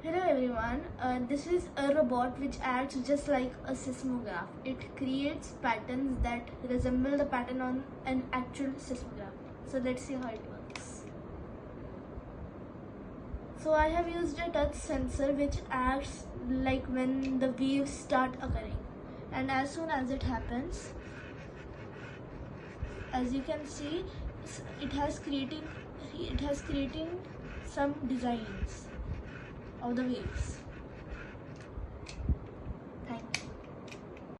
Hello everyone, this is a robot which acts just like a seismograph. It creates patterns that resemble the pattern on an actual seismograph. So let's see how it works. So I have used a touch sensor which acts like when the waves start occurring, and as soon as it happens, as you can see, it has creating some designs of the waves.